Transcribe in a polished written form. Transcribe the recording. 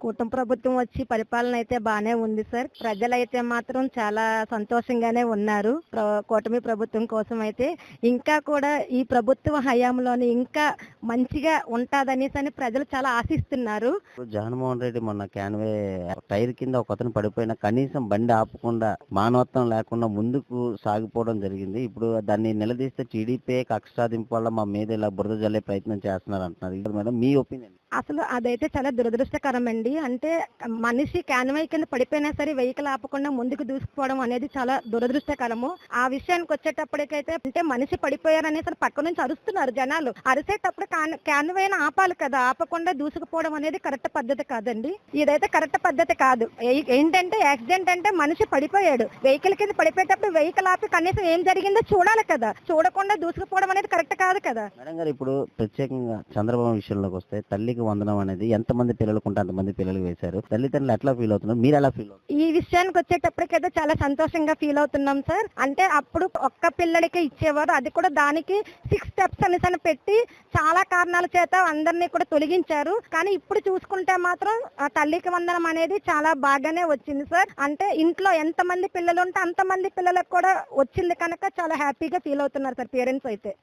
కుటుంబ ప్రభుత్వం వచ్చి పరిపాలన అయితే బానే ఉంది సార్. ప్రజలైతే మాత్రం చాలా సంతోషంగానే ఉన్నారు. కూటమి ప్రభుత్వం కోసం అయితే ఇంకా కూడా ఈ ప్రభుత్వ హయాంలోని ఇంకా మంచిగా ఉంటాదనేసని ప్రజలు చాలా ఆశిస్తున్నారు. ఇప్పుడు జగన్మోహన్ రెడ్డి మొన్న క్యాన్వే టైర్ కింద ఒకతను పడిపోయినా కనీసం బండి ఆపకుండా మానవత్వం లేకుండా ముందుకు సాగిపోవడం జరిగింది. ఇప్పుడు దాన్ని నిలదీస్తే టీడీపీ కక్ష సాధింపు వల్ల మా మీద ఇలా బురద జల్లే ప్రయత్నం చేస్తున్నారు అంటున్నారు. ఇది మేడం మీ ఒపీనియన్? అసలు అదైతే చాలా దురదృష్టకరం అండి. అంటే మనిషి క్యాన్వై కింద పడిపోయినా సరే వెహికల్ ఆపకుండా ముందుకు దూసుకుపోవడం అనేది చాలా దురదృష్టకరము. ఆ విషయానికి వచ్చేటప్పటికైతే అంటే మనిషి పడిపోయారనేసి పక్క నుంచి అరుస్తున్నారు జనాలు. అరిసేటప్పుడు క్యాన్వైని ఆపాలి కదా, ఆపకుండా దూసుకుపోవడం అనేది కరెక్ట్ పద్ధతి కాదండి. ఇదైతే కరెక్ట్ పద్ధతి కాదు. ఏంటంటే యాక్సిడెంట్ అంటే మనిషి పడిపోయాడు, వెహికల్ కింద పడిపోయేటప్పుడు వెహికల్ ఆపి కనీసం ఏం జరిగిందో చూడాలి కదా, చూడకుండా దూసుకుపోవడం అనేది కరెక్ట్ కాదు కదా. మేడం గారు, ఇప్పుడు ప్రత్యేకంగా చంద్రబాబు విషయంలోకి వస్తే తల్లికి వందనం అనేది ఎంతమంది పిల్లలకు ఉంటే అంతమంది పిల్లలకు వేశారు. తల్లిదండ్రులు ఎట్లా ఫీల్ అవుతున్నారు, మీరు ఎలా ఫీల్ అవుతున్నారు? ఈ విషయానికి వచ్చేటప్పటికైతే చాలా సంతోషంగా ఫీల్ అవుతున్నాం సార్. అంటే అప్పుడు ఒక్క పిల్లడికి ఇచ్చేవారు, అది కూడా దానికి 6 స్టెప్స్ అనేసి పెట్టి చాలా కారణాల చేత అందరినీ కూడా తొలగించారు. కానీ ఇప్పుడు చూసుకుంటే మాత్రం తల్లికి వందనం అనేది చాలా బాగానే వచ్చింది సార్. అంటే ఇంట్లో ఎంతమంది పిల్లలు ఉంటే అంతమంది పిల్లలకు కూడా వచ్చింది కనుక చాలా హ్యాపీగా ఫీల్ అవుతున్నారు సార్ పేరెంట్స్ అయితే.